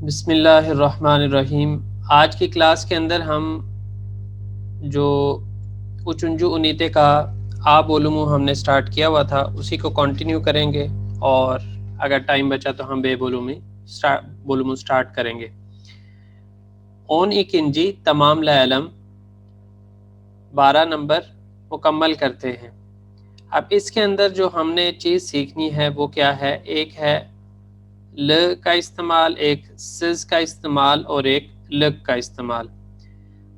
बिस्मिल्लाहिर्रहमानिर्रहीम। आज की क्लास के अंदर हम जो उचुंजू उनीते का आ बोलूमू हमने स्टार्ट किया हुआ था उसी को कंटिन्यू करेंगे और अगर टाइम बचा तो हम बोलूमू स्टार्ट करेंगे। ओन एक इंजी तमाम लालम 12 नंबर मुकम्मल करते हैं। अब इसके अंदर जो हमने चीज़ सीखनी है वो क्या है, एक है ल का इस्तेमाल, एक सिज का इस्तेमाल और एक लग का इस्तेमाल।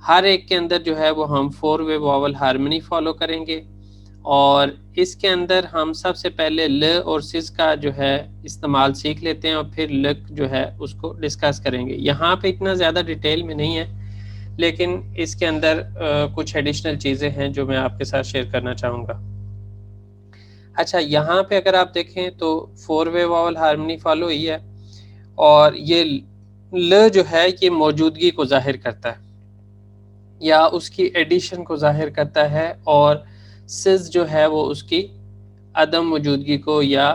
हर एक के अंदर जो है वो हम 4 वे वॉवल हार्मनी फॉलो करेंगे और इसके अंदर हम सबसे पहले ल और सिज का जो है इस्तेमाल सीख लेते हैं और फिर लग जो है उसको डिस्कस करेंगे। यहाँ पे इतना ज़्यादा डिटेल में नहीं है, लेकिन इसके अंदर कुछ एडिशनल चीज़ें हैं जो मैं आपके साथ शेयर करना चाहूँगा। अच्छा, यहाँ पे अगर आप देखें तो 4 वे वॉवल हार्मनी फॉलो ही है और ये ल जो है ये मौजूदगी को जाहिर करता है या उसकी एडिशन को जाहिर करता है और सिज जो है वो उसकी अदम मौजूदगी को या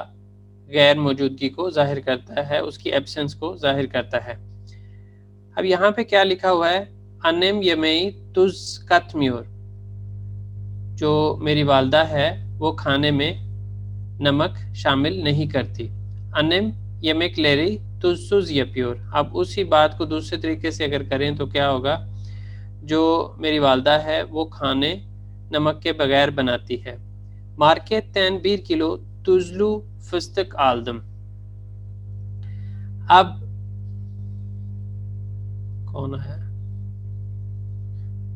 गैर मौजूदगी को जाहिर करता है, उसकी एब्सेंस को जाहिर करता है। अब यहाँ पे क्या लिखा हुआ है, अनिम यमई तुज कत्म्योर, जो मेरी वालदा है वो खाने में नमक शामिल नहीं करती। अनिम यमेक लेरी तुजुज यप्योर। अब उसी बात को दूसरे तरीके से अगर करें तो क्या होगा, जो मेरी वालदा है वो खाने नमक के बगैर बनाती है। मार्के तैन 1 किलो तुजलू फस्तक आलदम। अब कौन है,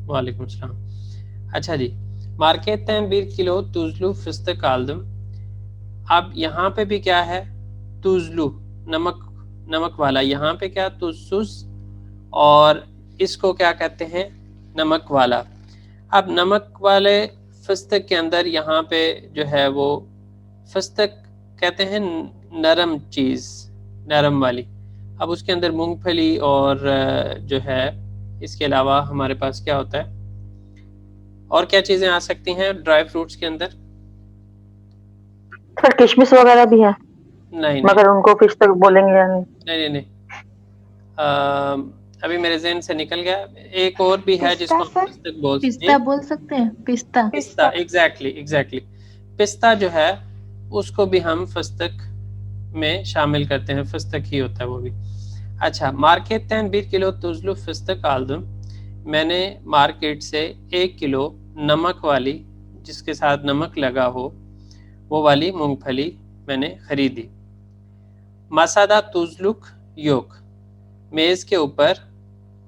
वालेकुम सलाम। अच्छा जी, मार्के तैन 1 किलो तुजलू फस्तक आलदम। अब यहाँ पे भी क्या है, तुजलू नमक वाला, यहाँ पे क्या तुजुज और इसको क्या कहते हैं, नमक वाला। अब नमक वाले फस्तक के अंदर यहाँ पे जो है वो फस्तक कहते हैं नरम चीज़, नरम वाली। अब उसके अंदर मूंगफली और जो है इसके अलावा हमारे पास क्या होता है, और क्या चीज़ें आ सकती हैं ड्राई फ्रूट्स के अंदर? सर किशमिश वगैरह भी है, नहीं मगर उनको फिश तक बोलेंगे या नहीं? नहीं नहीं, अभी मेरे जहन से निकल गया। एक और भी है पिस्ता जिसको हम सर, पिस्ता बोल सकते पिस्ता हैं। बोल सकते हैं, पिस्ता। पिस्ता, एग्जैक्टली। पिस्ता जो है उसको भी हम फस्तक में शामिल करते हैं, फस्तक ही होता है वो भी। अच्छा, मार्केट तैन 1 किलो तुजलु फस्तक आलदम। मैंने मार्केट से 1 किलो नमक वाली, जिसके साथ नमक लगा हो, वो वाली मूंगफली मैंने खरीदी। मसादा तुजलुक योक, मेज़ के ऊपर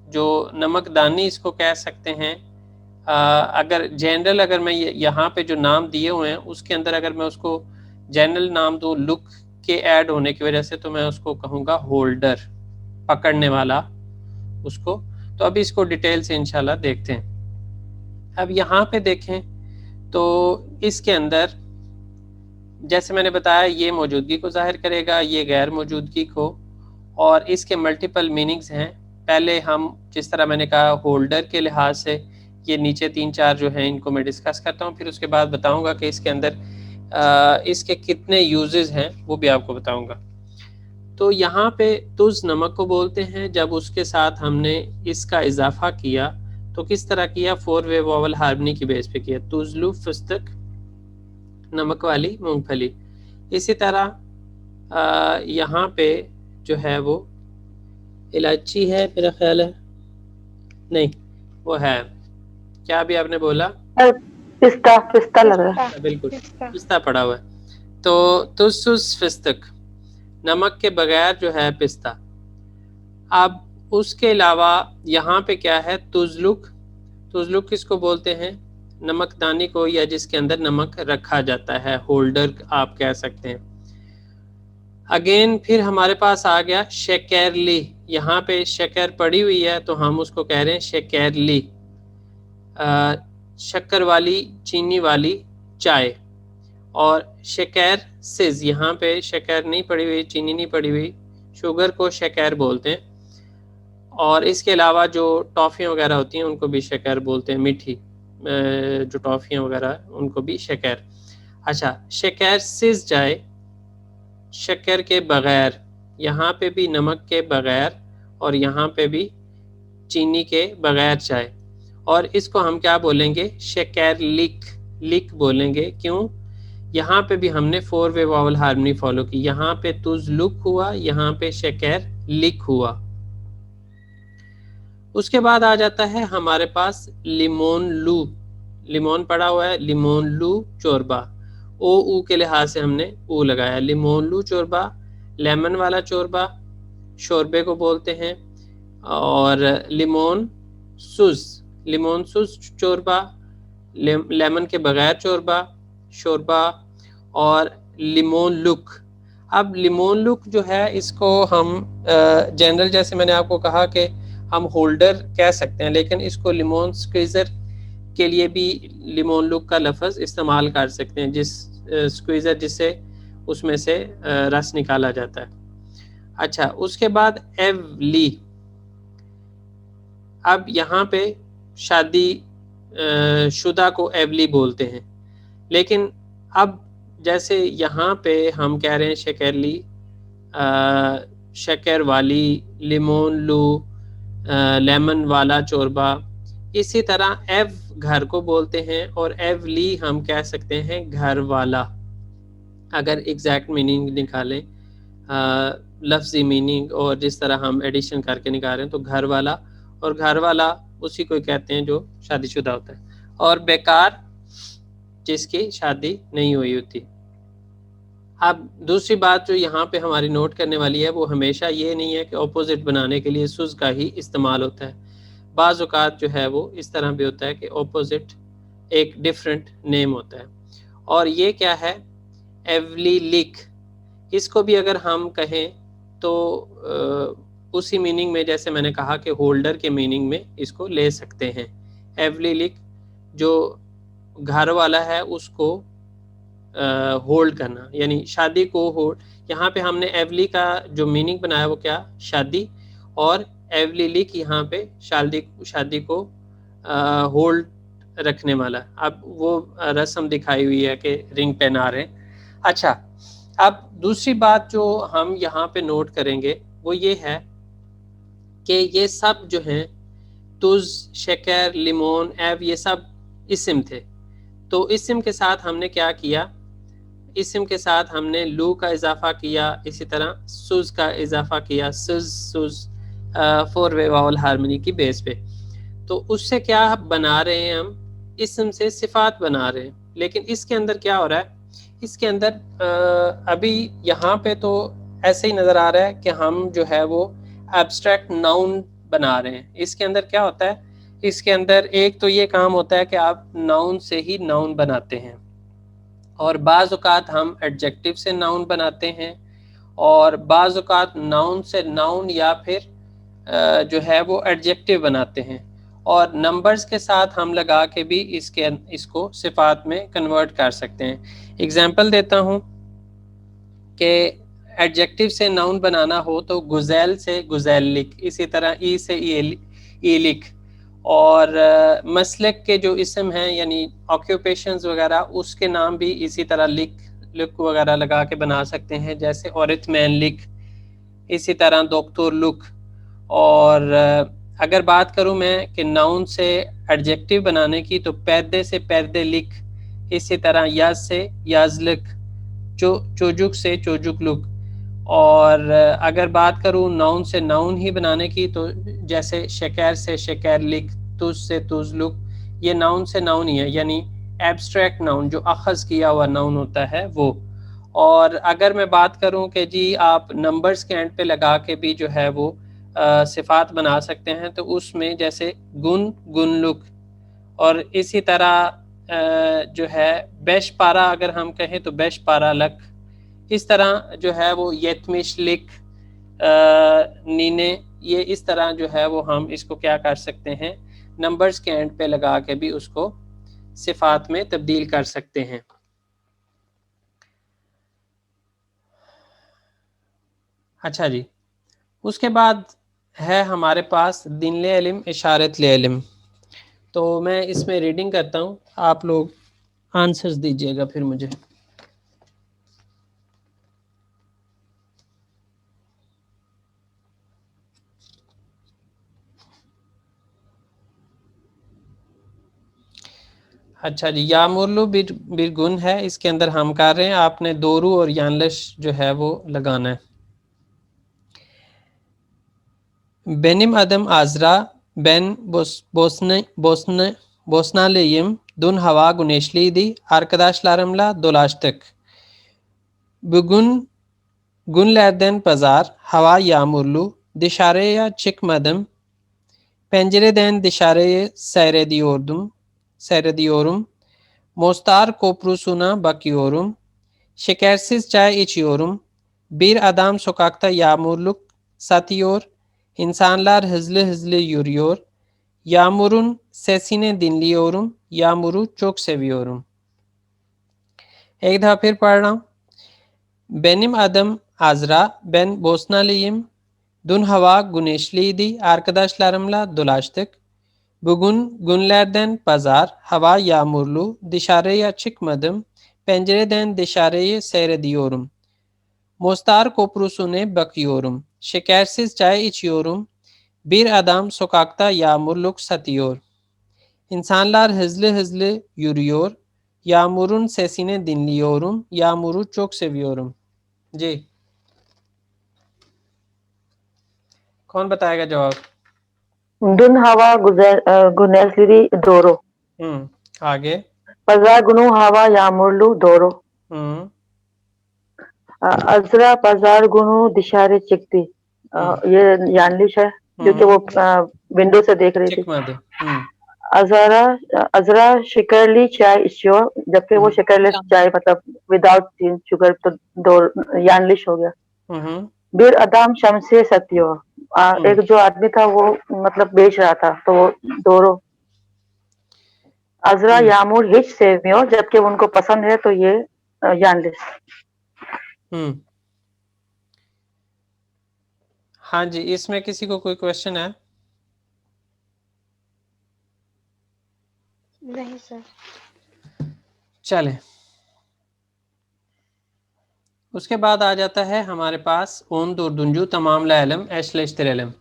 जो नमकदानी इसको कह सकते हैं। अगर जनरल, अगर मैं यहाँ पे जो नाम दिए हुए हैं उसके अंदर अगर मैं उसको जनरल नाम दूँ लुक के ऐड होने की वजह से, तो मैं उसको कहूँगा होल्डर, पकड़ने वाला उसको। तो अभी इसको डिटेल से इंशाल्लाह देखते हैं। अब यहाँ पे देखें तो इसके अंदर जैसे मैंने बताया ये मौजूदगी को जाहिर करेगा, ये गैर मौजूदगी को, और इसके मल्टीपल मीनिंग्स हैं। पहले हम जिस तरह मैंने कहा होल्डर के लिहाज से ये नीचे 3-4 जो हैं इनको मैं डिस्कस करता हूँ, फिर उसके बाद बताऊँगा कि इसके अंदर इसके कितने यूजेस हैं वो भी आपको बताऊँगा। तो यहाँ पे तुज नमक को बोलते हैं, जब उसके साथ हमने इसका इजाफा किया तो किस तरह किया, 4 वे वॉवल हार्मनी की बेस पे किया, तुजलू फस्तक नमक वाली मूंगफली। इसी तरह यहाँ पे जो है वो इलायची है मेरा ख्याल है, नहीं वो है क्या, अभी आपने बोला पिस्ता, पिस्ता लग रहा है। बिल्कुल पिस्ता पड़ा हुआ है। तो तुसुस फिस्तक, नमक के बगैर जो है पिस्ता। अब उसके अलावा यहाँ पे क्या है, तुजलुक। तुजलुक किसको बोलते हैं, नमकदानी को, या जिसके अंदर नमक रखा जाता है, होल्डर आप कह सकते हैं। अगेन फिर हमारे पास आ गया शक्करली। यहाँ पे शक्कर पड़ी हुई है तो हम उसको कह रहे हैं शक्करली, शक्कर वाली, चीनी वाली चाय। और शक्कर सिज, यहाँ पे शक्कर नहीं पड़ी हुई, चीनी नहीं पड़ी हुई, शुगर को शक्कर बोलते हैं। और इसके अलावा जो टॉफ़ियाँ वगैरह होती हैं उनको भी शक्कर बोलते हैं, मीठी जो टॉफ़ियाँ वगैरह उनको भी शक्कर। अच्छा, शक्कर सिज चाय, शक्कर के बगैर, यहाँ पे भी नमक के बगैर, और यहाँ पे भी चीनी के बगैर चाय। और इसको हम क्या बोलेंगे? शक्कर लिक, लिक बोलेंगे। क्यों? यहाँ पे भी हमने 4 वे वावल हार्मनी फॉलो की। यहाँ पे तुज लुक हुआ, यहाँ पे शक्कर लिक हुआ। उसके बाद आ जाता है हमारे पास लिमोन लू। लिमोन पड़ा हुआ है, लिमोन लू चोरबा। ओ ऊ के लिहाज से हमने ऊ लगाया। लिमोन लू चोरबा, लेमन वाला चोरबा शोरबे को बोलते हैं। और लिमोन सुज, लिमोन सुज चोरबा, लेमन के बगैर चोरबा शोरबा। और लिमोन लुक। अब लिमोन लुक जो है इसको हम जनरल, जैसे मैंने आपको कहा कि हम होल्डर कह सकते हैं, लेकिन इसको लिमोन स्क्वीज़र के लिए भी लिमोन लुक का लफ्ज़ इस्तेमाल कर सकते हैं, जिस स्क्वीज़र जिससे उसमें से रस निकाला जाता है। अच्छा, उसके बाद एवली। अब यहाँ पे शादी शुदा को एवली बोलते हैं, लेकिन अब जैसे यहाँ पे हम कह रहे हैं शक्करली, शक्कर वाली, लिमोन लू, लेमन वाला चोरबा, इसी तरह एव घर को बोलते हैं और एवली हम कह सकते हैं घर वाला। अगर एग्जैक्ट मीनिंग निकालें, लफ्ज़ी मीनिंग, और जिस तरह हम एडिशन करके निकाल रहे हैं, तो घर वाला और घर वाला उसी को कहते हैं जो शादीशुदा होता है। और बेकार जिसकी शादी नहीं हुई होती। अब दूसरी बात जो यहाँ पे हमारी नोट करने वाली है, वो हमेशा ये नहीं है कि ऑपोजिट बनाने के लिए सुज का ही इस्तेमाल होता है। बाज़ औक़ात जो है वो इस तरह भी होता है कि ऑपोजिट एक डिफरेंट नेम होता है। और ये क्या है? एवली लिक। इसको भी अगर हम कहें तो उसी मीनिंग में, जैसे मैंने कहा कि होल्डर के मीनिंग में इसको ले सकते हैं। एवली लिक जो घर वाला है उसको होल्ड करना, यानी शादी को होल्ड। यहाँ पे हमने एवली का जो मीनिंग बनाया वो क्या? शादी। और एवली लिक यहाँ पे शादी को होल्ड रखने वाला। अब वो रस्म दिखाई हुई है कि रिंग पहना रहे हैं। अच्छा, अब दूसरी बात जो हम यहाँ पे नोट करेंगे वो ये है कि ये सब जो हैं तुज, शक्कर, लिमोन, एव, ये सब इस्म थे। तो इस्म के साथ हमने क्या किया? इस्म के साथ हमने लू का इजाफा किया, इसी तरह सुज का इजाफा किया। सुज सुज 4 वे वावल हार्मनी की बेस पे। तो उससे क्या बना रहे हैं? हम इस्म से सिफात बना रहे हैं। लेकिन इसके अंदर क्या हो रहा है? इसके अंदर अभी यहाँ पे तो ऐसे ही नज़र आ रहा है कि हम जो है वो एब्स्ट्रैक्ट नाउन बना रहे हैं। इसके अंदर क्या होता है? इसके अंदर एक तो ये काम होता है कि आप नाउन से ही नाउन बनाते हैं, और बाज़ औक़ात हम एडजेक्टिव से नाउन बनाते हैं, और बाज़ औक़ात नाउन से नाउन या फिर जो है वो एडजेक्टिव बनाते हैं, और नंबर्स के साथ हम लगा के भी इसको सिफात में कन्वर्ट कर सकते हैं। एग्जांपल देता हूँ कि एडजेक्टिव से नाउन बनाना हो तो गुज़ैल से गुज़ैलिक, इसी तरह ई से ईलिक। और मसलक के जो इसम हैं यानी ऑक्यूपेशंस वगैरह, उसके नाम भी इसी तरह लुक वगैरह लगा के बना सकते हैं, जैसे औरतमैन लिक, इसी तरह डॉक्टर लुक। और अगर बात करूं मैं कि नाउन से एडजेक्टिव बनाने की, तो पैदे से पैदे लिक, इसी तरह याज से याजलिक, चोजुक से चोजुक लुक। और अगर बात करूं नाउन से नाउन ही बनाने की, तो जैसे शक्कर से शक्कर लिक, तुज से तुज लुक, ये नाउन से नाउन ही है, यानी एब्स्ट्रैक्ट नाउन जो अखज़ किया हुआ नाउन होता है वो। और अगर मैं बात करूं कि जी आप नंबर्स के एंड पे लगा के भी जो है वो सिफात बना सकते हैं, तो उसमें जैसे गुन गुनलुक, और इसी तरह जो है बेश पारा अगर हम कहें तो बेश पारा लक, इस तरह जो है वो यतमिश लिक, नीने, ये इस तरह जो है वो हम इसको क्या कर सकते हैं? नंबर्स के एंड पे लगा के भी उसको सिफात में तब्दील कर सकते हैं। अच्छा जी, उसके बाद है हमारे पास दिन ले इल्म इशारत ले इल्म। तो मैं इसमें रीडिंग करता हूँ, आप लोग आंसर्स दीजिएगा फिर मुझे। अच्छा जी, यामुरलू bir गुन है, इसके अंदर हम कर रहे हैं, आपने दोरू और यानलश जो है वो लगाना है। Benim adım Azra, ben Bosnalıyım. Dün hava güneşliydi, arkadaşlarımla dolaştık. Bugün günlerden pazar, hava yağmurlu, dışarıya çıkmadım. Pencereden dışarıyı seyrediyorum. Mostar Köprüsü'ne bakıyorum. Şekersiz çay içiyorum. Bir adam sokakta yağmurluk satıyor. İnsanlar hızlı hızlı yürüyor. Yağmurun sesini dinliyorum. Yağmuru çok seviyorum. एक दफा फिर पढ़ रहा हूँ। Benim adım Azra, ben Bosnalıyım. Dün hava güneşliydi, arkadaşlarımla dolaştık. Bugün günlerden pazar, hava yağmurlu, dışarıya çıkmadım. Pencereden dışarıyı seyrediyorum. Mostar Köprüsü'ne bakıyorum. Şekersiz çay içiyorum. Bir adam sokakta yağmurluk satıyor. İnsanlar hızlı hızlı yürüyor. Yağmurun sesini dinliyorum. Yağmuru çok seviyorum. जी, कौन बताएगा जवाब? Dün hava güneşliydi, doğru. आगे। Pazar günü hava yağmurlu, doğru. Azra pazar günü dışarı çıktı. ये yanlış है क्योंकि वो window से देख रही थी। çıkmadı। अजरा शिकरली चाय içiyor, जबकि वो शिकरलेस चाय मतलब विदाउट शुगर, तो दो यानलिश हो गया। bir adam शमसे satıyor, एक जो आदमी था वो मतलब बेच रहा था, तो वो दोरो। अजरा यामूर हिच sevmiyor, जबकि उनको पसंद है, तो ये यानलिश। हाँ जी, इसमें किसी को कोई क्वेश्चन है? नहीं सर। चले, उसके बाद आ जाता है हमारे पास ओन दुर्दुंजू तमाम लालम एशलेश्तरलम।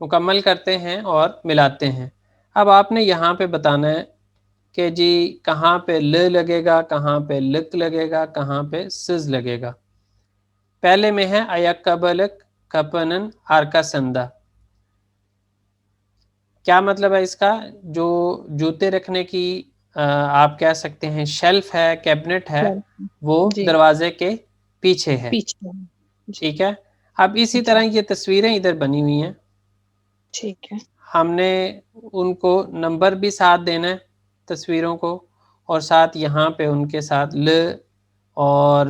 मुकम्मल करते हैं और मिलाते हैं। अब आपने यहाँ पे बताना है कि जी कहाँ पे ल लगेगा, कहाँ पे लक लगेगा, कहाँ पे सिज लगेगा। पहले में है अयकबलक कपनन आरका संदा। क्या मतलब है इसका? जो जूते रखने की आप कह सकते हैं शेल्फ है, कैबिनेट है, वो दरवाजे के पीछे है। ठीक है। अब इसी तरह ये तस्वीरें इधर बनी हुई हैं। ठीक है। हमने उनको नंबर भी साथ देना है तस्वीरों को, और साथ यहाँ पे उनके साथ ल और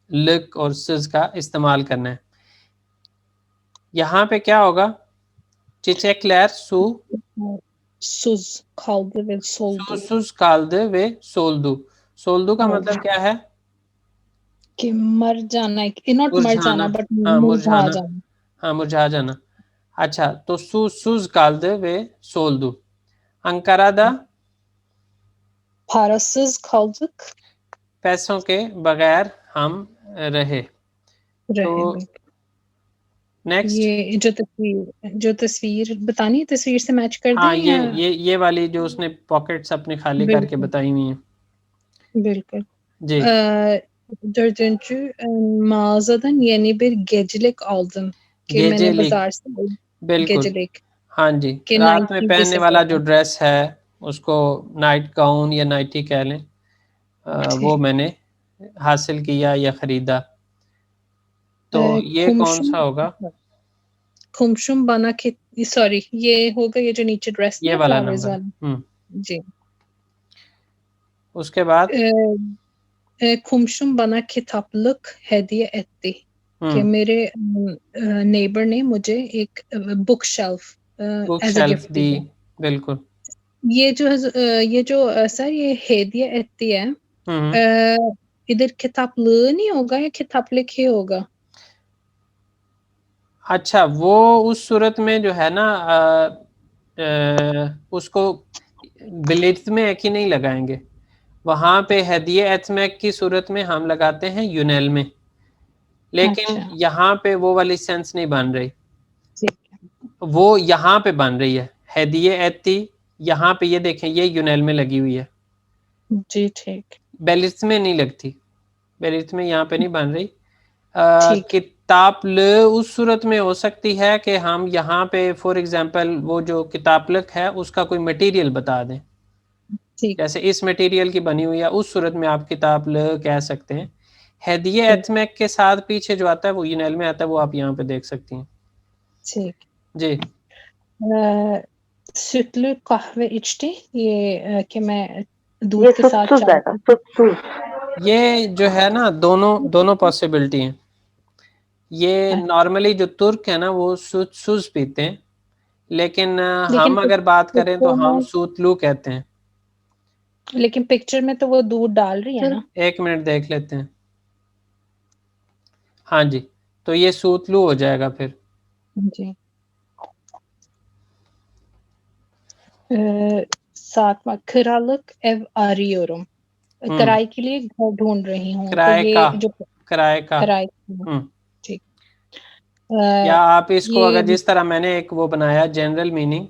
लक और सिज का इस्तेमाल करना है। यहाँ पे क्या होगा? Çiçekler suz kaldı ve soldu। susuz kaldı ve soldu। soldu का मतलब क्या है? कि मर जाना, नॉट मर जाना बट हाँ, मुरझा जाना। हाँ, मुरझा जाना। अच्छा, तो susuz kaldı ve soldu। Ankara'da parasız kaldık, पैसों के बगैर हम रहे। तो नेक्स्ट, ये जो तस्वीर बतानी है, तस्वीर से मैच कर दें। ये वाली जो उसने पॉकेट्स अपने खाली करके बताई हुई हैं। बिल्कुल जी। dördüncü mağazadan yeni bir gecelik aldım कि मैंने बाजार से बिल्कुल गजेलिक। हाँ जी, रात में पहनने वाला जो ड्रेस है उसको नाइट गाउन या नाइटी कह लें, वो मैंने हासिल किया या खरीदा। तो ये कौन सा होगा? कुमशुम बना के, सॉरी ये होगा ये जो नीचे ड्रेस, ये वाला नंबर। जी। उसके बाद कुमशुम बना kitaplık hediye etti कि मेरे नेबर ने मुझे एक book shelf as a gift दी। बिल्कुल। ये जो सर ये hediye etti है, इधर kitaplığı नहीं होगा या kitaplık ही होगा? अच्छा, वो उस सूरत में जो है ना उसको बिलित में एक ही नहीं लगाएंगे, वहाँ पे हदिये एथमैक की सूरत में हम लगाते हैं यूनेल में, लेकिन यहाँ पे वो वाली सेंस नहीं बन रही। वो यहाँ पे बन रही है हदिये एती, यहाँ पे ये देखें ये यूनेल में लगी हुई है। जी ठीक। बेलिथ में नहीं लगती, बेलिथ में यहाँ पे नहीं बन रही। ठीक। किताबल उस सूरत में हो सकती है कि हम यहाँ पे फॉर एग्जांपल वो जो किताबलक है उसका कोई मटेरियल बता दें, ठीक। जैसे इस मटेरियल की बनी हुई है, उस सूरत में आप किताबल कह सकते हैं। हदिये ठीक। एथमेक के साथ पीछे जो आता है वो यूनैल में आता है, वो आप यहाँ पे देख सकती हैं। ठीक जी। sütlü kahve içti, ये कि मैं दूध ये के साथ सुत्सुस चाय। आएगा, सुत्सुस। ये जो है ना दोनों पॉसिबिलिटी हैं। ये नॉर्मली जो तुर्क है ना वो सुत्सुस पीते हैं, लेकिन लेकिन हम अगर बात करें तो पिक्चर हम में, सूतलू कहते हैं। लेकिन पिक्चर में तो वो दूध डाल रही है ना। एक मिनट देख लेते हैं। हाँ जी, तो ये सूतलू हो जाएगा फिर। जी। सातवां, krallık ev arıyorum, किराए के लिए घर ढूंढ रही हूँ, तो किराए ये का, जो किराए का। किराए। ठीक। या आप इसको ये अगर जिस तरह मैंने एक वो बनाया जनरल मीनिंग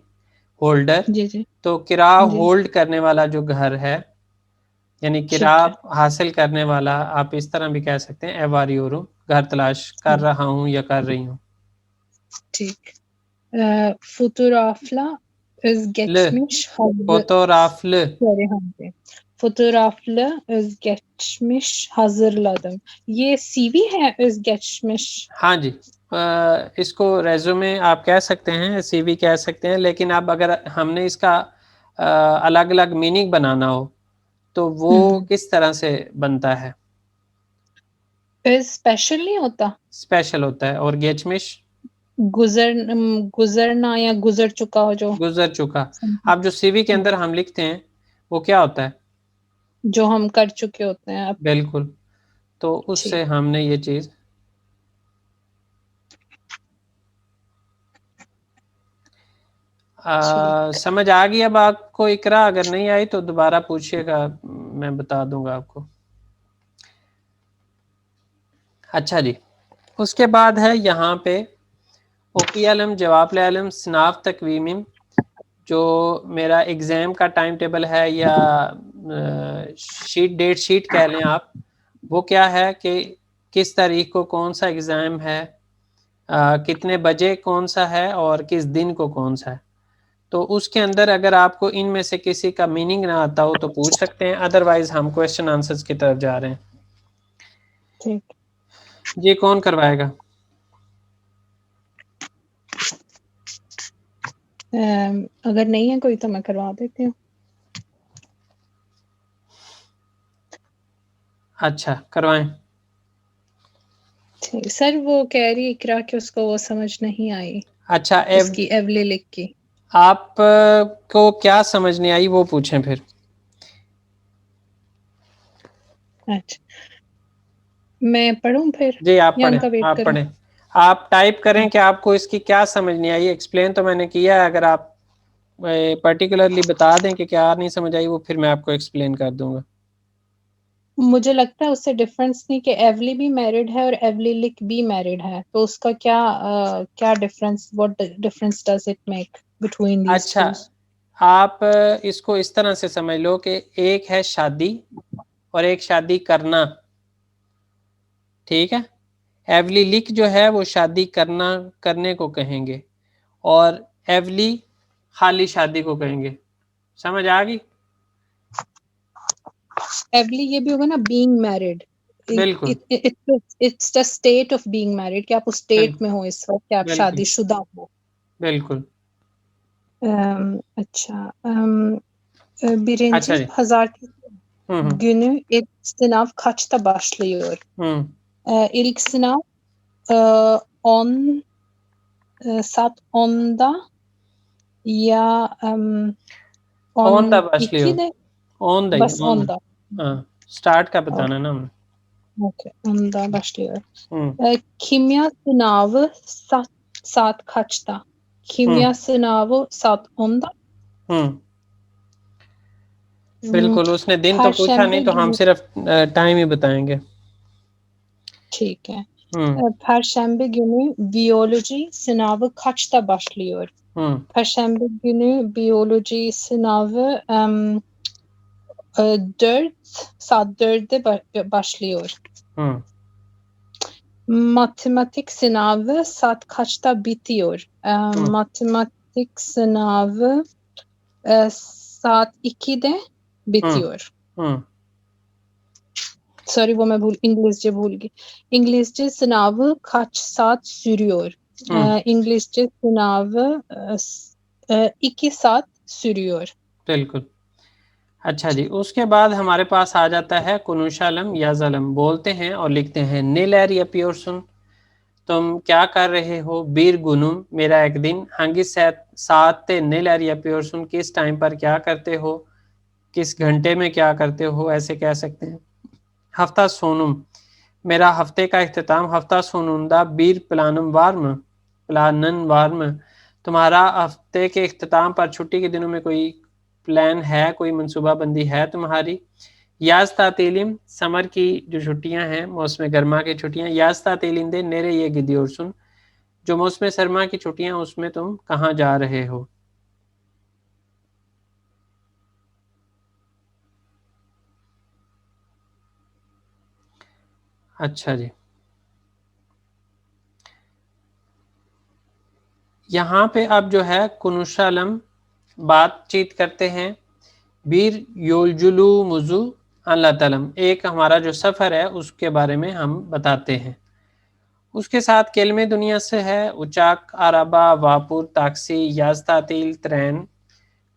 होल्डर, जी जी तो किरा जी होल्ड करने वाला जो घर है, यानी किरा ठीक है। हासिल करने वाला, आप इस तरह भी कह सकते हैं एवारियोरो, घर तलाश कर रहा हूँ या कर रही हूँ। ठीक। Fotoğrafla özgeçmiş फोटोग्राफल। fotoğraflı özgeçmiş hazırladım, ये सीवी है özgeçmiş। हाँ जी, इसको रेज्यूमे आप कह सकते हैं, सीवी कह सकते हैं, लेकिन अब अगर हमने इसका अलग अलग मीनिंग बनाना हो तो वो किस तरह से बनता है? öz स्पेशल नहीं होता, स्पेशल होता है। और गेचमिश गुजरना या गुजर चुका हो, जो गुजर चुका। अब जो सीवी के अंदर हम लिखते हैं वो क्या होता है? जो हम कर चुके होते हैं अब। बिल्कुल, तो उससे हमने ये चीज समझ आ गई अब आपको इकरा? अगर नहीं आई तो दोबारा पूछिएगा, मैं बता दूंगा आपको। अच्छा जी, उसके बाद है यहाँ पे ओकी आलम जवाब आलम स्नाफ तकवीमिम, जो मेरा एग्ज़ाम का टाइम टेबल है या डेट शीट कह लें आप, वो क्या है कि किस तारीख को कौन सा एग्ज़ाम है, कितने बजे कौन सा है और किस दिन को कौन सा है। तो उसके अंदर अगर आपको इनमें से किसी का मीनिंग ना आता हो तो पूछ सकते हैं, अदरवाइज हम क्वेश्चन आंसर्स की तरफ जा रहे हैं। ठीक। जी, कौन करवाएगा? अगर नहीं है कोई तो मैं करवा देती हूँ। अच्छा, करवाएं। ठीक सर, वो कह रही इकरा कि उसको वो समझ नहीं आई। अच्छा, उसकी एवली लिख की आप को क्या समझ नहीं आई वो पूछें फिर। अच्छा, मैं पढ़ूं फिर? जी आप पढ़ें, आप करूं? पढ़ें, आप टाइप करें कि आपको इसकी क्या समझ नहीं आई। एक्सप्लेन तो मैंने किया है, अगर आप पर्टिकुलरली बता दें कि क्या नहीं समझ आई, वो फिर मैं आपको एक्सप्लेन कर दूंगा। मुझे लगता है उससे डिफरेंस नहीं कि एवली भी मैरिड है और एवली लिक भी मैरिड है, तो उसका क्या difference, what difference does it make between these? अच्छा, आप इसको इस तरह से समझ लो कि एक है शादी और एक शादी करना, ठीक है। एवली लिक जो है वो शादी करने को कहेंगे, और एवली खाली शादी को कहेंगे। समझ आ गई? एवली ये भी होगा ना, बीइंग मैरिड। बिल्कुल it's the state of being married, कि आप उस स्टेट में हो इस वक्त, कि आप बिल्कुल शादीशुदा हो। बिल्कुल। अच्छा, अच्छा birinci जी। pazartesi हम्म günü ilk sınav kaçta başlıyor? İlk sınav 10 saat 10'da ya 10 दा başlıyor। 12'de, 10 बस नहीं 10। 10'da. हाँ, स्टार्ट का बताना ना हमने। Okay, 10'da başlıyor. Kimya sınavı saat kaçta? Kimya sınavı saat 10'da. बिल्कुल, उसने दिन तो पूछा Perşembe नहीं, तो हम günü, सिर्फ टाइम ही बताएंगे। ठीक है। Perşembe günü biyoloji sınavı kaçta başlıyor? Perşembe günü biyoloji sınavı 4 saat 4'de başlıyor. Matematik sınavı saat kaçta bitiyor? Matematik sınavı saat 2'de bitiyor. Sorry वो मैं भूल गई. İngilizce sınavı kaç saat sürüyor? İngilizce sınavı 2 saat sürüyor. बिल्कुल. अच्छा जी, उसके बाद हमारे पास आ जाता है कुनुशालम या जलम. बोलते हैं और लिखते हैं नीलर या पियोरसुन, तुम क्या कर रहे हो? बीर गुनुम, मेरा एक दिन. हंगी सात नीलर या पियोरसुन, किस टाइम पर क्या करते हो, किस घंटे में क्या करते हो, ऐसे कह सकते हैं. हफ्ता सोनुम, मेरा हफ्ते का इख्तिताम. हफ्ता सोनुंदा बीर प्लानम वार्म, तुम्हारा हफ्ते के इख्तिताम पर छुट्टी के दिनों में कोई प्लान है, कोई मनसूबाबंदी है तुम्हारी. याज तातीलिम, समर की जो छुट्टियां हैं, मौसम गर्मा की छुट्टियां. याज तातीलिम दे नेरे ये गिदियोर सुन, जो मौसम सरमा की छुट्टियां उसमें तुम कहाँ जा रहे हो. अच्छा जी, यहाँ पे अब जो है कुनुशालम बातचीत करते हैं. बीर योलजुलू मुजु अल्लाह तलम, एक हमारा जो सफ़र है उसके बारे में हम बताते हैं. उसके साथ केलमे दुनिया से है उचाक, आराबा, वापुर, ताक्सी, यास्तातील, त्रैन,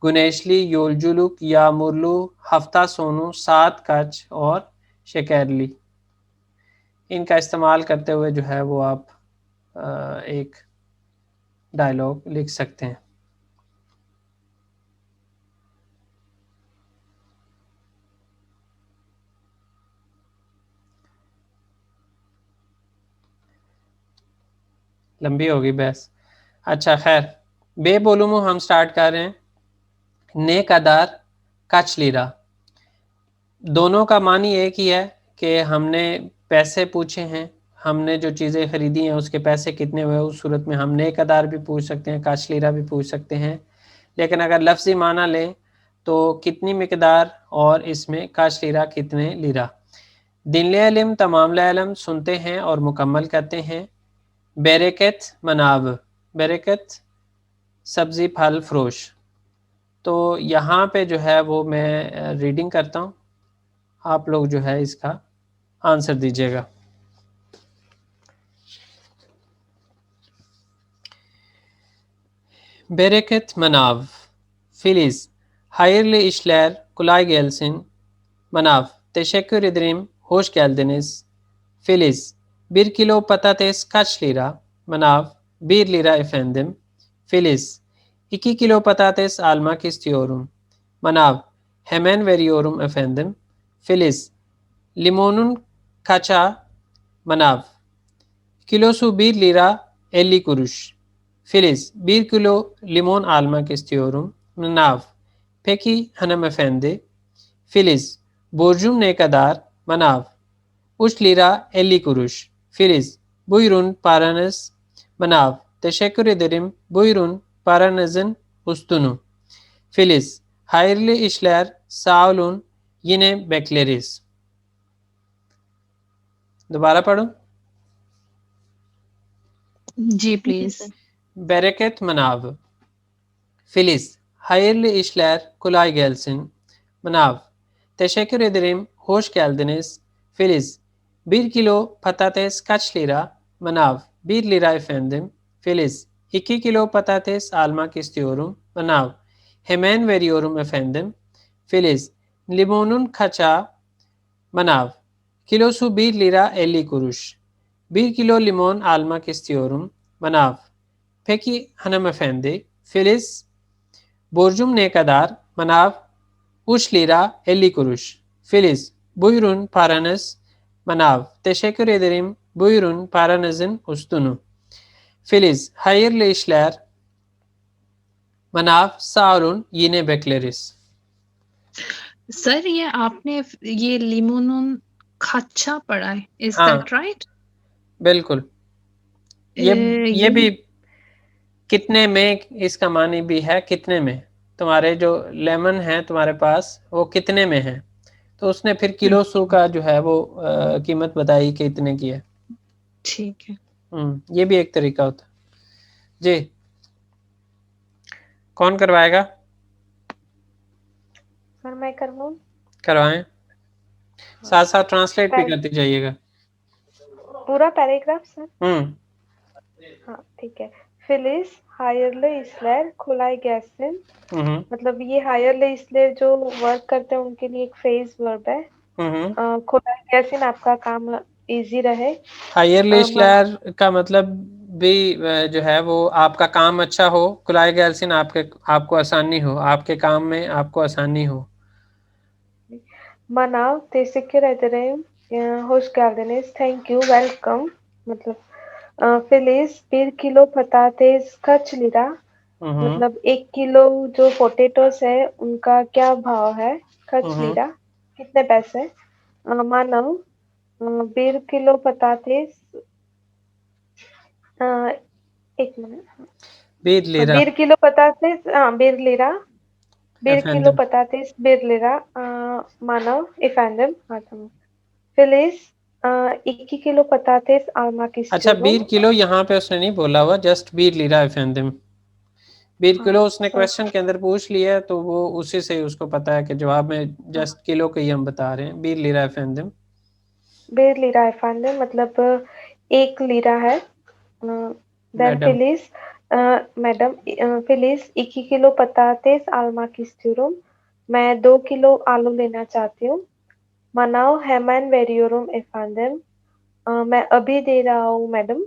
गुनेशली, योलजुलुक, या मुरलू, हफ्ता सोनू, सात कच और शेकैरली. इनका इस्तेमाल करते हुए जो है वो आप एक डायलॉग लिख सकते हैं. लंबी होगी बहस. अच्छा खैर, बे बोलूमो हम स्टार्ट कर रहे हैं. ने कदार कच लीरा, दोनों का मानी एक ही है कि हमने पैसे पूछे हैं, हमने जो चीज़ें ख़रीदी हैं उसके पैसे कितने हुए. उस सूरत में हम ने कदार भी पूछ सकते हैं, कच लीरा भी पूछ सकते हैं. लेकिन अगर लफ्ज़ी माना लें तो कितनी मिकदार, और इसमें कच लीरा कितने लीरा. दिनले इल्म तमाम इल्म, सुनते हैं और मुकम्मल करते हैं. बेरकत मनाव, बेरकत सब्ज़ी फल फरोश. तो यहाँ पे जो है वो मैं रीडिंग करता हूँ, आप लोग जो है इसका आंसर दीजिएगा. बेरकत मनाव, Phyllis, hayırlı işler, kolay gelsin. Manav, teşekkür ederim, hoş geldiniz. Filiz, 1 kilo patates kaç lira? Manav, 1 lira efendim. Filiz, 2 kilo patates almak istiyorum. Manav, hemen veriyorum efendim. Filiz, limonun kaça? Manav, kilosu 1 lira 50 kuruş. Filiz, 1 kilo limon almak istiyorum. Manav, peki hanımefendi. Filiz, borcum ne kadar? Manav, 3 lira 50 kuruş. Filiz, buyurun paranız. Manav, teşekkür ederim. Buyurun paranızın üstünü. Filiz, hayırlı işler, sağ olun, yine bekleriz. दोबारा पढ़ो. जी please. Bereket manav. Filiz, hayırlı işler, kolay gelsin. Manav, teşekkür ederim, hoş geldiniz. Filiz, 1 kilo patates kaç lira? Manav, 1 lira efendim. Filiz, 2 kilo patates almak istiyorum. Manav, hemen veriyorum efendim. Filiz, limonun kaça? Manav, kilosu 1 lira 50 kuruş. 1 kilo limon almak istiyorum. Manav, peki hanımefendi. Filiz, borcum ne kadar? Manav, 3 lira 50 kuruş. Filiz, buyurun paranız. Manav, teşekkür ederim. Buyurun paranızın üstünü. Filiz, hayırlı işler. Manav, sağ olun, yine bekleriz. Sir ये आपने ये लिमोनन खच्चा पढ़ा है, is that right? बिल्कुल. ये भी कितने में, इसका मानी भी है कितने में. तुम्हारे जो लेमन है तुम्हारे पास वो कितने में है, तो उसने फिर किलो सू का जो है वो कीमत बताई कि इतने की है। ठीक है। ये भी एक तरीका होता है जी। कौन करवाएगा? सर मैं करवाऊं? करवाएं, साथ साथ ट्रांसलेट भी करती जाइएगा पूरा पैराग्राफ सर? हम्म हाँ ठीक है। फिलिस हायरले इसलर खुलाई गैसिन, मतलब ये हायरले इसलर जो वर्क करते हैं उनके लिए एक फ्रेज वर्ब है। खुलाई गैसिन आपका काम इजी रहे। हायरले इसलर का मतलब भी जो है वो आपका काम अच्छा हो, खुलाई गैसिन आपको आसानी हो, आपके काम में आपको आसानी हो। मनाव teşekkür ederim, hoş geldiniz, thank you, welcome, मतलब फिलिस 1 किलो पतातेस kaç lira, मतलब 1 किलो जो पोटेटोस है उनका क्या भाव है, kaç lira, कितने पैसे। मानव 1 किलो पतातेस, एक मिनट, 1 lira 1 किलो पतातेस, हाँ 1 lira, 1 किलो efendim। पतातेस 1 lira, मानव efendim, हाँ tamam। फिलिस 2 किलो पतातेस almak अच्छा, istiyorum। 1 किलो यहाँ पे उसने नहीं बोला हुआ, जस्ट 1 lira efendim। 1 हाँ किलो उसने सर, क्वेश्चन के अंदर पूछ लिया तो वो उसी से उसको पता है कि जवाब में जस्ट किलो का ही हम बता रहे हैं। 1 lira efendim 1 lira efendim मतलब 1 लीरा है। Then madam. Filiz, madam, Filiz 2 kilo पतातेस almak istiyorum, मैं 2 किलो आलू लेना चाहती हूँ। मनाव hemen veriyorum efendim, मैं अभी दे रहा हूँ मैडम।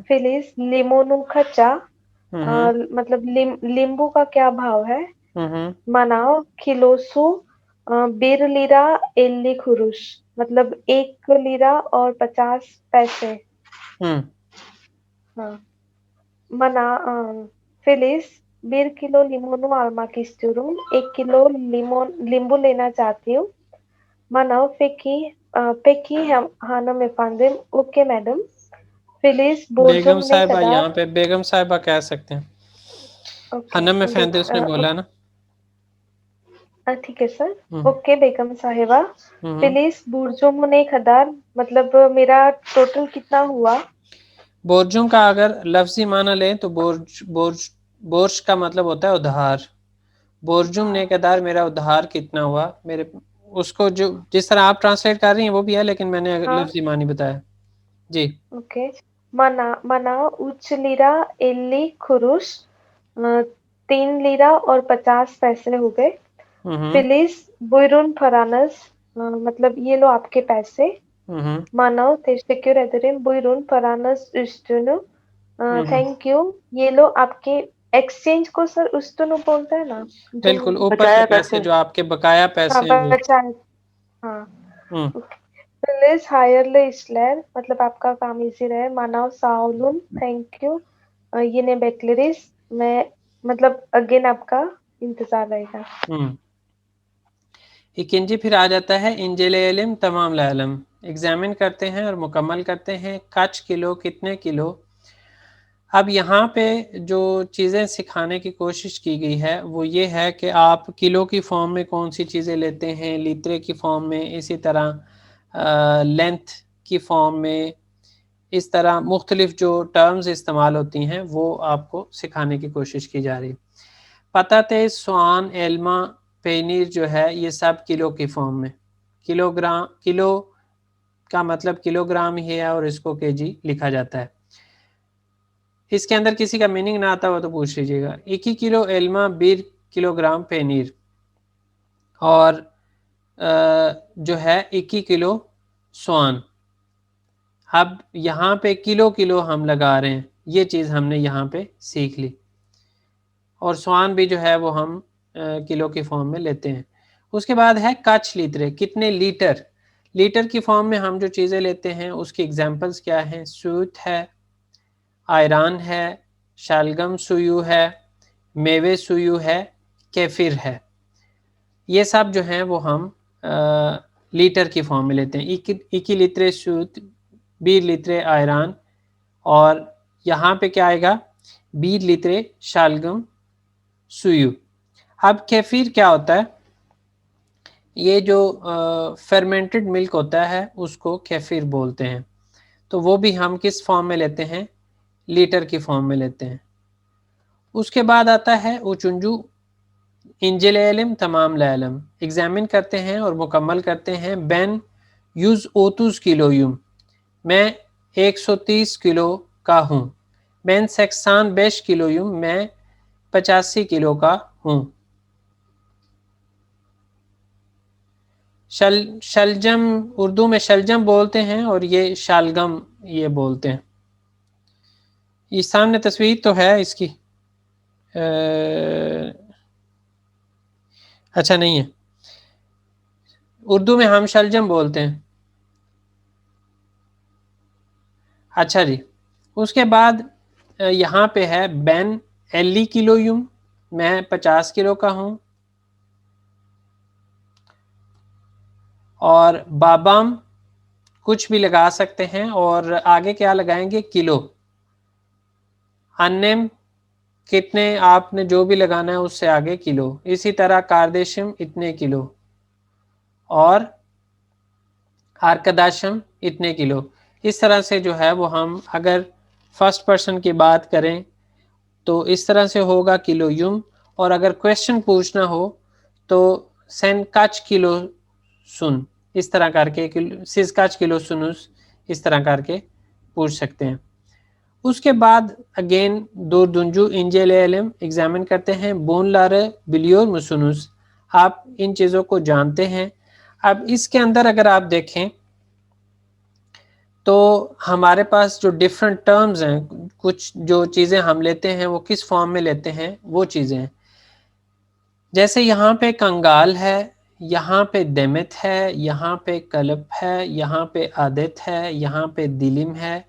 फिलिस लिमोनू खच्चा, मतलब नींबू का क्या भाव है। मनाव किलोसू 1 लीरा 50 कुरुश, मतलब 1 लीरा और 50 पैसे। हाँ। मना फिलिस 1 किलो लिमोनू almak istiyorum, 1 किलो नींबू लेना चाहती हूँ। मनाव peki hanım efendim, okay madam. Filiz बेगम बोर्जुम ने साहिबा, कदा, यहाँ पे बेगम साहिबा कह सकते हैं, ओके हनम efendi उसने बोला ना। ठीक है सर, ओके बेगम साहिबा। फिलिस बुर्जुम ने खदार, मतलब मेरा टोटल कितना हुआ। बोर्जुम का अगर लफ्जी माना लें तो बोर्ज का मतलब होता है उधार। बोर्जुम ने कदार मेरा उधार कितना हुआ, मेरे उसको जो जिस तरह आप ट्रांसलेट कर रही हैं वो भी है, लेकिन मैंने लफ्जी मानी बताया जी। ओके। मना उच्च लीरा 50 कुरुश, 3 लीरा और 50 पैसे हो गए। फिलिस बुयरुन फरानस, मतलब ये लो आपके पैसे। मानव teşekkür ederim, buyurun, paranız üstünü, thank you, ये लो आपके। एक्सचेंज को सर उस्तुनु बोलते हैं ना, जो बिल्कुल, ऊपर के बकाया पैसे जो आपके बकाया हाँ पैसे हैं वो। बचा है, हाँ। फिलिस हायरले इसलर, मतलब आपका काम इजी रहे। मानव साउलुन, थैंक यू, ये ने बेकलरिस, मैं, मतलब अगेन आपका इंतजार रहेगा। इकिंजी फिर आ जाता है इंजेले इल्म तमाम लालम, एग्जामिन करते हैं और मुकम्मल करते हैं। कच किलो, कितने किलो। अब यहाँ पे जो चीज़ें सिखाने की कोशिश की गई है वो ये है कि आप किलो की फॉर्म में कौन सी चीज़ें लेते हैं, लीटरे की फॉर्म में, इसी तरह लेंथ की फॉर्म में, इस तरह मुख्तलिफ जो टर्म्स इस्तेमाल होती हैं वो आपको सिखाने की कोशिश की जा रही है। पताते, स्वान, एल्मा, पेनीर जो है ये सब किलो की फॉर्म में। किलोग्राम, किलो का मतलब किलोग्राम ही है और इसको केजी लिखा जाता है। इसके अंदर किसी का मीनिंग ना आता हो तो पूछ लीजिएगा। 1 किलो एल्मा 20 किलोग्राम पेनीर, और जो है 1 किलो स्वान। अब यहाँ पे किलो किलो हम लगा रहे हैं, ये चीज़ हमने यहाँ पे सीख ली। और स्वान भी जो है वो हम किलो की फॉर्म में लेते हैं। उसके बाद है कच लीटरे, कितने लीटर। लीटर की फॉर्म में हम जो चीज़ें लेते हैं उसकी एग्जांपल्स क्या हैं। सूत है, आयरान है, शालगम सुयू है, मेवे सुयू है, केफिर है। ये सब जो हैं वो हम लीटर की फॉर्म में लेते हैं। 1 लीटर सूत, 20 लीटर आयरान, और यहाँ पे क्या आएगा 20 लीटर शालगम सुयू। अब केफीर क्या होता है? ये जो फर्मेंटेड मिल्क होता है उसको केफीर बोलते हैं। तो वो भी हम किस फॉर्म में लेते हैं? लीटर की फॉर्म में लेते हैं। उसके बाद आता है उचुंजू इंजिल एलम तमाम लैलम। एग्जामिन करते हैं और मुकम्मल करते हैं। बेन यूज 30 किलोयुम, मैं 130 किलो का हूँ। बेन 85 किलोयुम, मैं 85 किलो का हूँ। शलजम उर्दू में शलजम बोलते हैं और ये शालगम ये बोलते हैं। ये सामने तस्वीर तो है इसकी, अच्छा नहीं है, उर्दू में हम शलजम बोलते हैं। अच्छा जी, उसके बाद यहाँ पे है बेन 80 किलोयुम, मैं 50 किलो का हूँ। और बाबाम कुछ भी लगा सकते हैं और आगे क्या लगाएंगे? किलो। अन्नेम कितने, आपने जो भी लगाना है उससे आगे किलो। इसी तरह कारदेशम इतने किलो और आर्कदाशम इतने किलो। इस तरह से जो है वो हम अगर फर्स्ट पर्सन की बात करें तो इस तरह से होगा किलोयुम। और अगर क्वेश्चन पूछना हो तो सेन काच किलो सुन, इस तरह करके सिज काच किलो सुनुस, इस तरह करके पूछ सकते हैं। उसके बाद अगेन दो दुंजू इंजेल एलम एग्जामिन करते हैं। बोन लारे बिलियोर मुसुनुस, आप इन चीज़ों को जानते हैं। अब इसके अंदर अगर आप देखें तो हमारे पास जो डिफरेंट टर्म्स हैं, कुछ जो चीज़ें हम लेते हैं वो किस फॉर्म में लेते हैं वो चीज़ें हैं। जैसे यहाँ पे कंगाल है, यहाँ पे देमित है, यहाँ पे कल्प है, यहाँ पे आदित है, यहाँ पे दिलिम है,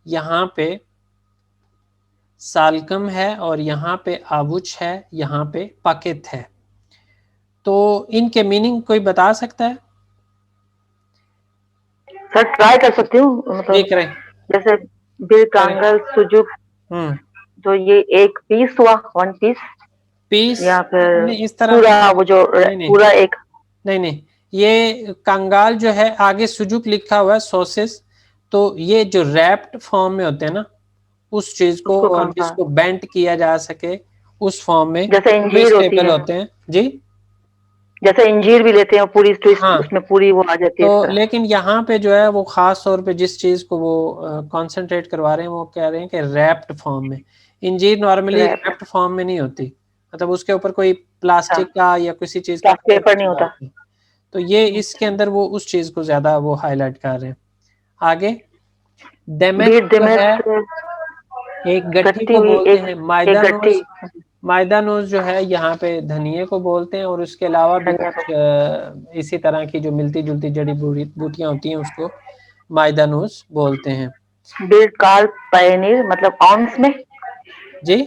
यहाँ पे सालकम है और यहाँ पे आबुच है, यहाँ पे पाकित है। तो इनके मीनिंग कोई बता सकता है? सर ट्राई कर सकती हूँ, मतलब देख रहे जैसे बिरकांगल सुजुक, तो ये एक पीस हुआ, 1 पीस, या फिर इस तरह पूरा वो जो पूरा एक, नहीं, ये कंगाल जो है आगे सुजुक लिखा हुआ है, सॉसेस, तो ये जो रैप्ड फॉर्म में होते हैं ना उस चीज को, और जिसको बेंट किया जा सके उस फॉर्म में, जैसे इंजीर होते हैं जी, जैसे इंजीर भी लेते हैं पूरी ट्विस्ट, हाँ, उसमें पूरी वो आ जाती है। तो लेकिन यहाँ पे जो है वो खास तौर पे जिस चीज को वो कंसंट्रेट करवा रहे हैं वो कह रहे हैं कि रैप्ड फॉर्म में। इंजीर नॉर्मली रैप्ड फॉर्म में नहीं होती, मतलब उसके ऊपर कोई प्लास्टिक का या किसी चीज का पेपर नहीं होता। तो ये इसके अंदर वो उस चीज को ज्यादा वो हाईलाइट कर रहे हैं। आगे डेमेट जो है एक गट्ठी को बोलते हैं। मायदानोज जो है यहाँ पे धनिये को बोलते हैं, और उसके अलावा भी कुछ इसी तरह की जो मिलती जुलती जड़ी बूटियां होती हैं उसको मायदानोज बोलते हैं। पायनीर मतलब आउंस में जी,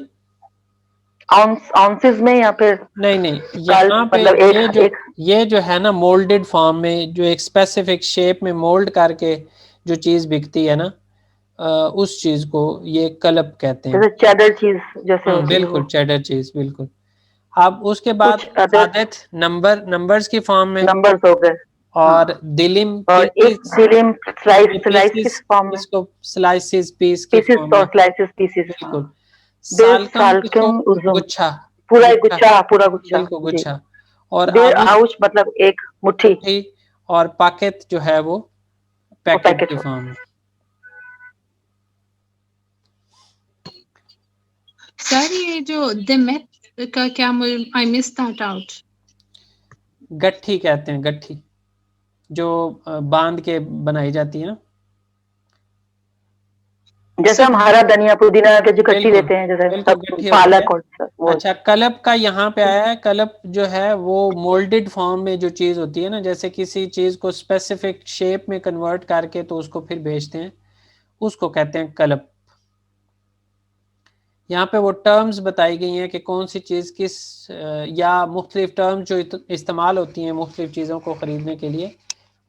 आउंसेस में या फिर नहीं, यहाँ पे मतलब ये जो है ना मोल्डेड फॉर्म में, जो एक स्पेसिफिक शेप में मोल्ड करके जो चीज बिकती है ना, उस चीज को ये कलप कहते हैं। जैसे चेडर चीज जैसे होती है, बिल्कुल चेडर चीज, बिल्कुल। अब उसके बाद आदत नंबर्स की फॉर्म में, नंबर्स हो गए, और दिलिम, और एक दिलिम स्लाइस किस फॉर्म में, इसको स्लाइसेस पीस के पीसेस फॉर्म में, स्लाइसेस पीसेस, बिल्कुल। सालकम गुच्छा, पूरा गुच्छा, बिल्कुल गुच्छा। और आउच मतलब एक मुट्ठी, और पाकेट जो है वो पैकेट की फॉर्म में। सर ये जो दिमित का क्या, आई मिस दैट आउट। गट्ठी कहते हैं, गट्ठी जो बांध के बनाई जाती है ना, जैसे हम हरा धनिया पुदीना के जो गट्ठी देते हैं, जैसे पालक और अच्छा, कलप का यहाँ पे आया है। कलप जो है वो मोल्डेड फॉर्म में जो चीज होती है ना, जैसे किसी चीज को स्पेसिफिक शेप में कन्वर्ट करके तो उसको फिर बेचते हैं, उसको कहते हैं कलप। यहाँ पे वो टर्म्स बताई गई हैं कि कौन सी चीज किस, या मुख्तलिफ टर्म्स जो इस्तेमाल होती हैं मुख्तलिफ चीज़ों को ख़रीदने के लिए,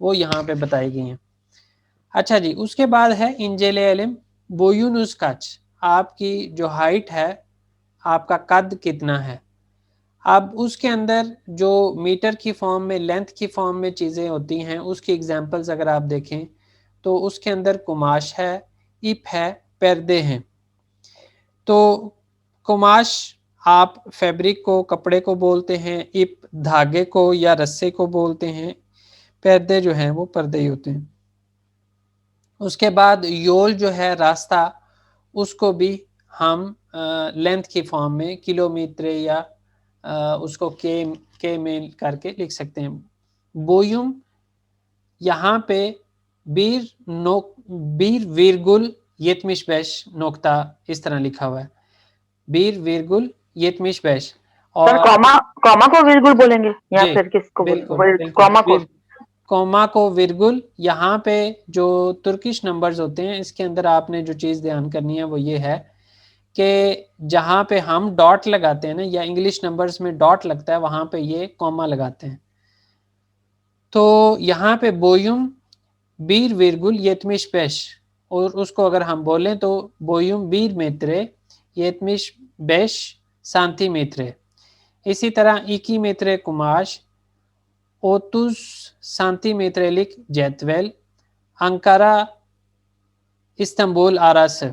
वो यहाँ पे बताई गई हैं। अच्छा जी, उसके बाद है इंजेल एलम बोयूनुस कच, आपकी जो हाइट है, आपका कद कितना है। अब उसके अंदर जो मीटर की फॉर्म में, लेंथ की फॉर्म में चीज़ें होती हैं, उसकी एग्जांपल्स अगर आप देखें तो उसके अंदर कुमाश है, इप है, पर्दे हैं। तो कुमाश आप फैब्रिक को, कपड़े को बोलते हैं, इप धागे को या रस्से को बोलते हैं, पर्दे जो हैं वो पर्दे ही होते हैं। उसके बाद योल जो है, रास्ता, उसको भी हम लेंथ की फॉर्म में किलोमीटर या उसको के में करके लिख सकते हैं। बोयुम, यहाँ पे बीर वीरगुल येतमिश बेश नोक्ता इस तरह लिखा हुआ है, बीर वीरगुल येतमिश बेश। और कॉमा को विरगुल बोलेंगे या फिर किसको बोलेंगे? कॉमा को, कॉमा को विरगुल। यहाँ पे जो तुर्किश नंबर्स होते हैं, इसके अंदर आपने जो चीज़ ध्यान करनी है वो ये है कि जहाँ पे हम डॉट लगाते हैं ना, या इंग्लिश नंबर्स में डॉट लगता है, वहाँ पे ये कॉमा लगाते हैं। तो यहाँ पे बोयुम बीर विरगुल येतमिश बेश, और उसको अगर हम बोलें तो बोयुम बीर मेत्रे येतमिश बेश सेंटीमीटर। इसी तरह 2 metre kumaş, 30 santimetrelik cetvel, Ankara İstanbul arası,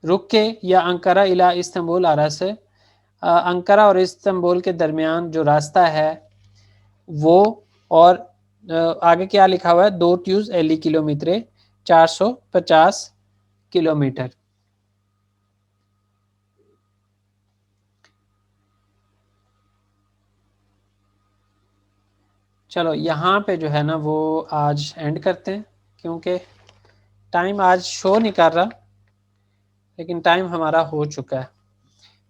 रुके या अंकारा इला इस्तांबुल arası, अंकारा और इस्तांबुल के दरमियान जो रास्ता है वो, और आगे क्या लिखा हुआ है, 250 किलोमीटर, 450 किलोमीटर। चलो यहाँ पे जो है ना वो आज एंड करते हैं, क्योंकि टाइम आज शो नहीं कर रहा, लेकिन टाइम हमारा हो चुका है।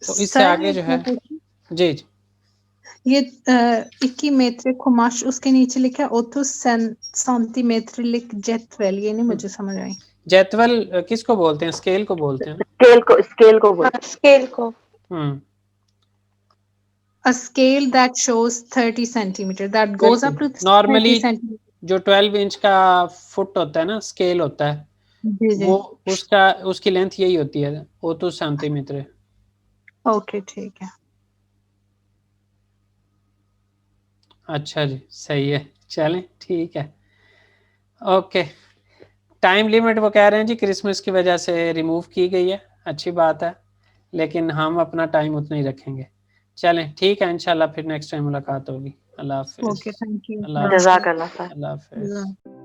तो इससे आगे जो है, जी जी, ये 2 metre kumaş, उसके नीचे लिखा है 30 santimetrelik cetvel, ये नहीं मुझे समझ आई। जैतवल किसको बोलते हैं? स्केल को बोलते हैं। स्केल को बोलते हैं। स्केल को। A scale that shows 30 centimeter that goes up to 30 centimeter. जो 12 इंच का फुट होता है ना, स्केल होता है, वो उसकी लेंथ यही होती है, 30 सेंटीमीटर। ओके, ठीक है। अच्छा जी, सही है, चलें ठीक है, ओके। टाइम लिमिट वो कह रहे हैं जी क्रिसमस की वजह से रिमूव की गई है, अच्छी बात है, लेकिन हम अपना टाइम उतना ही रखेंगे। चलें ठीक है, इंशाल्लाह फिर नेक्स्ट टाइम मुलाकात होगी। अल्लाह हाफिज़। Okay, thank you. अल्लाह हाफिज़।